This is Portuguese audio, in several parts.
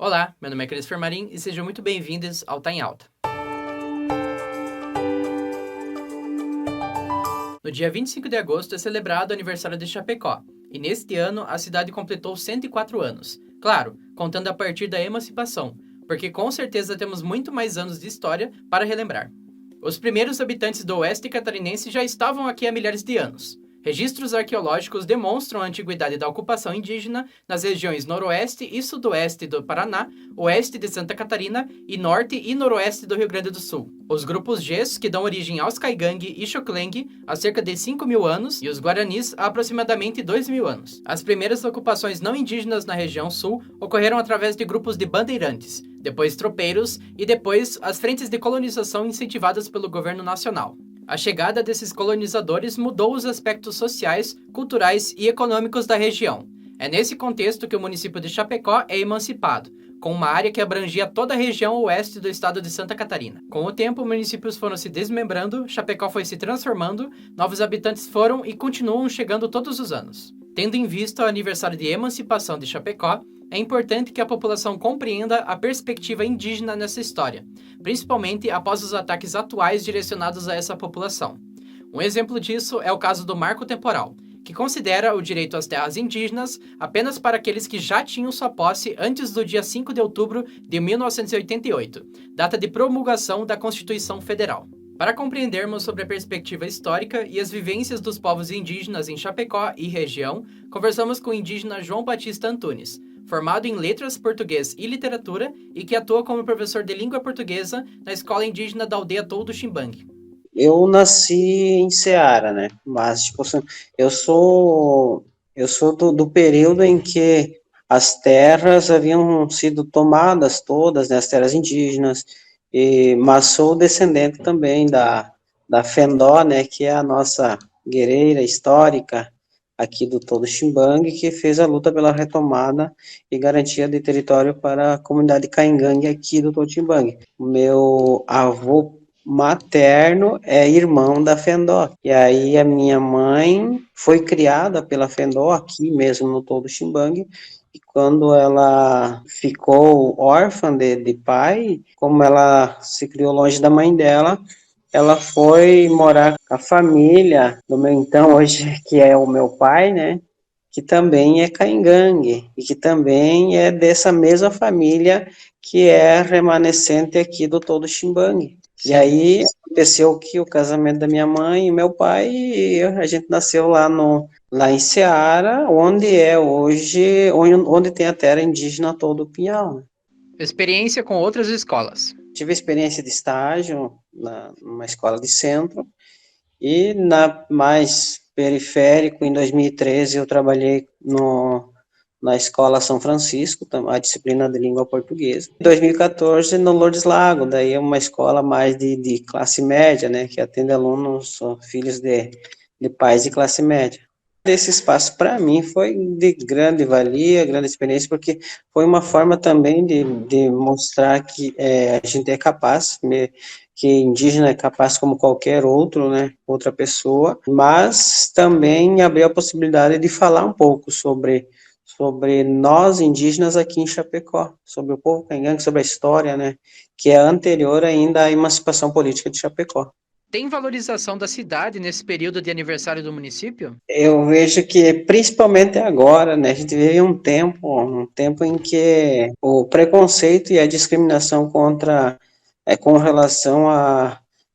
Olá, meu nome é Cris Fermarim e sejam muito bem-vindos ao Tá em Alta. No dia 25 de agosto é celebrado o aniversário de Chapecó, e neste ano a cidade completou 104 anos. Claro, contando a partir da emancipação, porque com certeza temos muito mais anos de história para relembrar. Os primeiros habitantes do oeste catarinense já estavam aqui há milhares de anos. Registros arqueológicos demonstram a antiguidade da ocupação indígena nas regiões noroeste e sudoeste do Paraná, oeste de Santa Catarina e norte e noroeste do Rio Grande do Sul. Os grupos Gs, que dão origem aos Caigangue e Xoclengue, há cerca de 5.000 anos, e os Guaranis, há aproximadamente 2.000 anos. As primeiras ocupações não indígenas na região sul ocorreram através de grupos de bandeirantes, depois tropeiros e depois as frentes de colonização incentivadas pelo governo nacional. A chegada desses colonizadores mudou os aspectos sociais, culturais e econômicos da região. É nesse contexto que o município de Chapecó é emancipado, com uma área que abrangia toda a região oeste do estado de Santa Catarina. Com o tempo, municípios foram se desmembrando, Chapecó foi se transformando, novos habitantes foram e continuam chegando todos os anos. Tendo em vista o aniversário de emancipação de Chapecó, é importante que a população compreenda a perspectiva indígena nessa história, principalmente após os ataques atuais direcionados a essa população. Um exemplo disso é o caso do Marco Temporal, que considera o direito às terras indígenas apenas para aqueles que já tinham sua posse antes do dia 5 de outubro de 1988, data de promulgação da Constituição Federal. Para compreendermos sobre a perspectiva histórica e as vivências dos povos indígenas em Chapecó e região, conversamos com o indígena João Batista Antunes, formado em Letras, Português e Literatura e que atua como professor de língua portuguesa na Escola Indígena da Aldeia Toldo Ximbangue. Eu nasci em Ceará, né? Mas, tipo assim, eu sou do período em que as terras haviam sido tomadas todas, né? As terras indígenas, mas sou descendente também da Fendó, né? Que é a nossa guerreira histórica aqui do Todo Ximbangue, que fez a luta pela retomada e garantia de território para a comunidade caingangue aqui do Todo Ximbangue. Meu avô materno é irmão da Fendó. E aí a minha mãe foi criada pela Fendó aqui mesmo no Todo Ximbangue. E quando ela ficou órfã de pai, como ela se criou longe da mãe dela, ela foi morar com a família do meu então, hoje, que é o meu pai, né? Que também é caingangue, e que também é dessa mesma família que é remanescente aqui do Todo Ximbangue. E Sim. aí aconteceu que o casamento da minha mãe e meu pai, a gente nasceu lá em Ceará, onde é hoje, onde tem a terra indígena todo o Pinhal, né? Experiência com outras escolas. Tive experiência de estágio numa escola de centro, e na mais periférico, em 2013, eu trabalhei na Escola São Francisco, a disciplina de língua portuguesa. Em 2014, no Lourdes Lago, daí é uma escola mais de classe média, né, que atende alunos, filhos de pais de classe média. Esse espaço, para mim, foi de grande valia, grande experiência, porque foi uma forma também de mostrar que a gente é capaz, que indígena é capaz como qualquer outro, né, outra pessoa, mas também abriu a possibilidade de falar um pouco sobre nós indígenas aqui em Chapecó, sobre o povo caingangue, sobre a história, né, que é anterior ainda à emancipação política de Chapecó. Tem valorização da cidade nesse período de aniversário do município? Eu vejo que, principalmente agora, né, a gente vive um tempo em que o preconceito e a discriminação com relação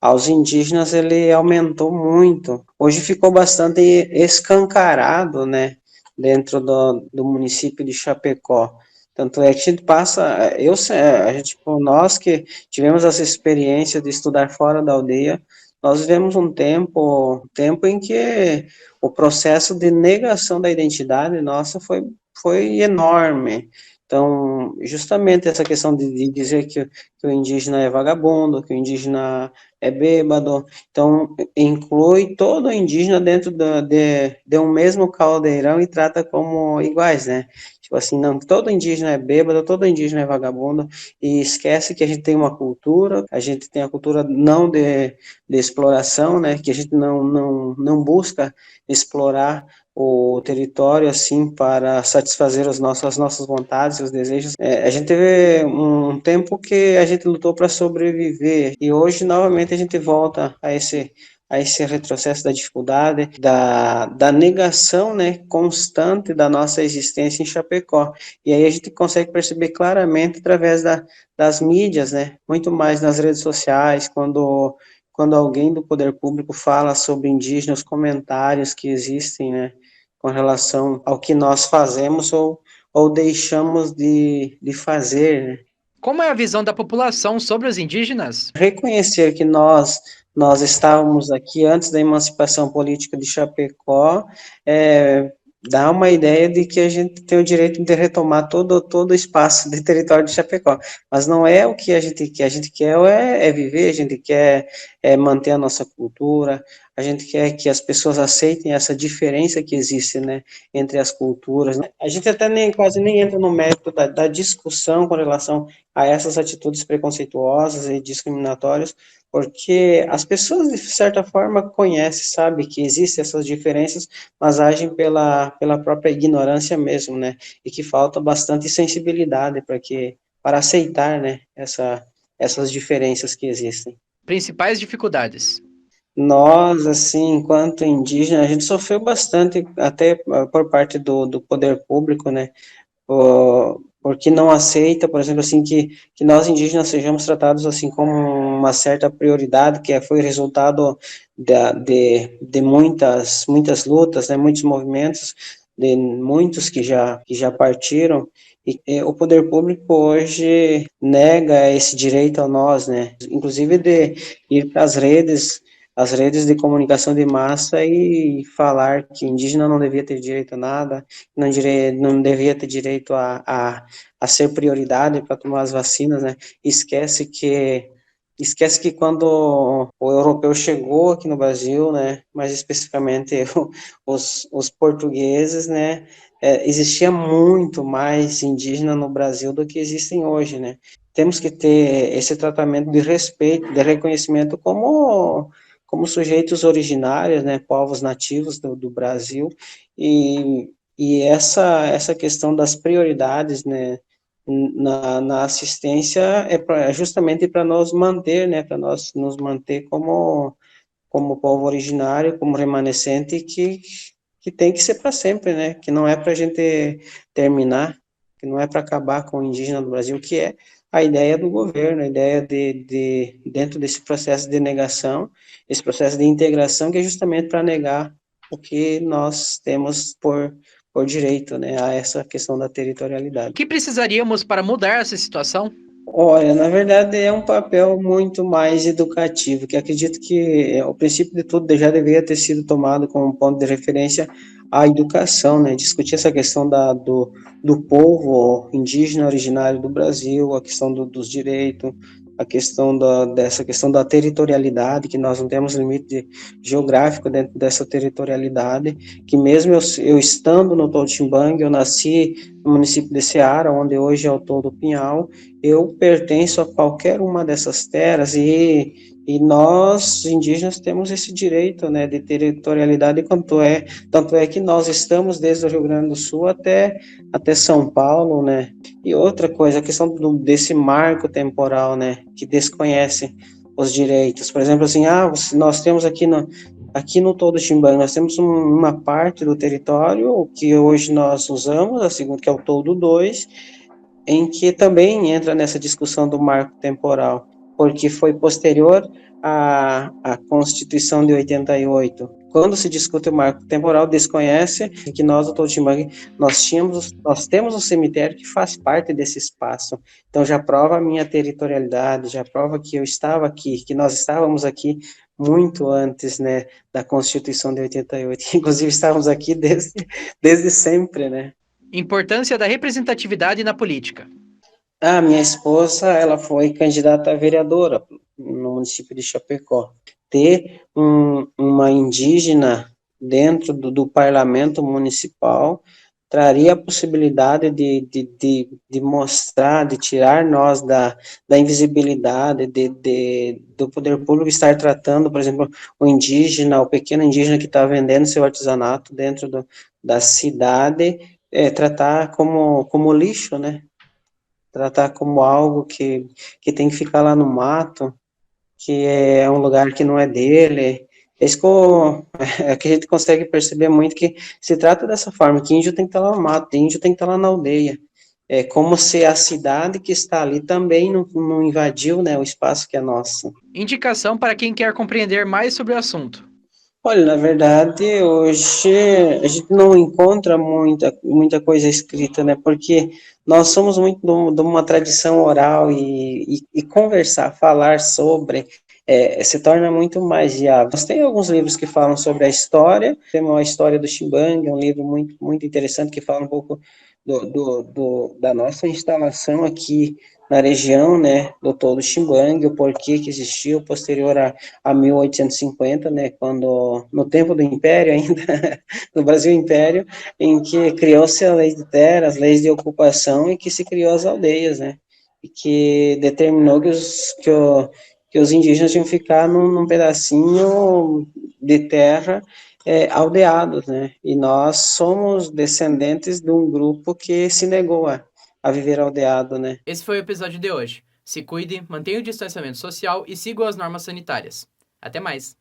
aos indígenas, ele aumentou muito. Hoje ficou bastante escancarado, né, dentro do município de Chapecó. Tanto é que a gente passa, a gente, tipo, nós que tivemos essa experiência de estudar fora da aldeia, nós vivemos um tempo em que o processo de negação da identidade nossa foi enorme. Então, justamente essa questão de dizer que o indígena é vagabundo, que o indígena é bêbado. Então, inclui todo indígena dentro de um mesmo caldeirão e trata como iguais, né? Tipo assim, não, todo indígena é bêbado, todo indígena é vagabundo, e esquece que a gente tem uma cultura, a gente tem a cultura não de exploração, né? Que a gente não busca explorar o território assim para satisfazer as nossas vontades, os desejos. A gente teve um tempo que a gente lutou para sobreviver e hoje novamente a gente volta a esse retrocesso da dificuldade, da negação, né, constante da nossa existência em Chapecó. E aí a gente consegue perceber claramente através das mídias, né, muito mais nas redes sociais, quando alguém do poder público fala sobre indígenas, os comentários que existem, né, com relação ao que nós fazemos ou deixamos de fazer, né? Como é a visão da população sobre os indígenas? Reconhecer que nós estávamos aqui antes da emancipação política de Chapecó, dá uma ideia de que a gente tem o direito de retomar todo o espaço de território de Chapecó, mas não é o que a gente quer é viver, a gente quer manter a nossa cultura, a gente quer que as pessoas aceitem essa diferença que existe, né, entre as culturas, né? A gente até quase nem entra no mérito da discussão com relação a essas atitudes preconceituosas e discriminatórias, porque as pessoas, de certa forma, conhecem, sabem que existem essas diferenças, mas agem pela própria ignorância mesmo, né? E que falta bastante sensibilidade para aceitar, né, essas diferenças que existem. Principais dificuldades. Nós, assim, enquanto indígena, a gente sofreu bastante, até por parte do poder público, né? Porque não aceita, por exemplo, assim, que nós indígenas sejamos tratados assim como uma certa prioridade, que foi resultado de muitas lutas, né, muitos movimentos, de muitos que já partiram, e o poder público hoje nega esse direito a nós, né, inclusive de ir para as redes de comunicação de massa e falar que indígena não devia ter direito a nada, não devia ter direito a ser prioridade para tomar as vacinas, né? Esquece que quando o europeu chegou aqui no Brasil, né, mais especificamente os portugueses, né, existia muito mais indígena no Brasil do que existem hoje, né? Temos que ter esse tratamento de respeito, de reconhecimento como sujeitos originários, né, povos nativos do Brasil, e essa questão das prioridades, né, na assistência é justamente para nos manter, né, para nós nos manter como povo originário, como remanescente, que tem que ser para sempre, né, que não é para a gente terminar, que não é para acabar com o indígena do Brasil, que é a ideia do governo, a ideia dentro desse processo de negação, esse processo de integração, que é justamente para negar o que nós temos por direito, né, a essa questão da territorialidade. O que precisaríamos para mudar essa situação? Olha, na verdade é um papel muito mais educativo, que acredito que o princípio de tudo já deveria ter sido tomado como ponto de referência a educação, né? Discutir essa questão do povo indígena originário do Brasil, a questão dos direitos, a questão dessa questão da territorialidade, que nós não temos limite geográfico dentro dessa territorialidade, que mesmo eu estando no Totimbang, eu nasci no município de Ceará, onde hoje é o Todo Pinhal, eu pertenço a qualquer uma dessas terras e nós, indígenas, temos esse direito, né, de territorialidade, tanto é que nós estamos desde o Rio Grande do Sul até São Paulo, né, e outra coisa, a questão desse marco temporal, né, que desconhece os direitos, por exemplo, assim, nós temos aqui no Todo Timbang, nós temos uma parte do território que hoje nós usamos, a segunda, que é o Todo 2, em que também entra nessa discussão do marco temporal, porque foi posterior à Constituição de 88. Quando se discute o marco temporal, desconhece que nós, do Totimbang, nós temos um cemitério que faz parte desse espaço. Então já prova a minha territorialidade, já prova que eu estava aqui, que nós estávamos aqui muito antes, né, da Constituição de 88. Inclusive estávamos aqui desde sempre, né? Importância da representatividade na política. A minha esposa, ela foi candidata a vereadora no município de Chapecó. Ter uma indígena dentro do parlamento municipal traria a possibilidade de mostrar, de tirar nós da invisibilidade, do poder público estar tratando, por exemplo, o indígena, o pequeno indígena que está vendendo seu artesanato dentro da cidade, tratar como lixo, né? Tratar como algo que tem que ficar lá no mato, que é um lugar que não é dele. Isso é que a gente consegue perceber muito que se trata dessa forma, que índio tem que estar lá no mato, índio tem que estar lá na aldeia. É como se a cidade que está ali também não invadiu, né, o espaço que é nosso. Indicação para quem quer compreender mais sobre o assunto. Olha, na verdade, hoje a gente não encontra muita coisa escrita, né? Porque nós somos muito de uma tradição oral e conversar, falar sobre, se torna muito mais viável. Nós tem alguns livros que falam sobre a história, tem uma história do Xingang, é um livro muito interessante que fala um pouco da nossa instalação aqui na região, né, do todo Xingang, o porquê que existiu posterior a 1850, né, quando, no tempo do Império ainda, do Brasil Império, em que criou-se a lei de terra, as leis de ocupação e que se criou as aldeias, né, e que determinou que os indígenas tinham que ficar num pedacinho de terra aldeados, né, e nós somos descendentes de um grupo que se negou a viver aldeado, né. Esse foi o episódio de hoje. Se cuide, mantenha o distanciamento social e siga as normas sanitárias. Até mais!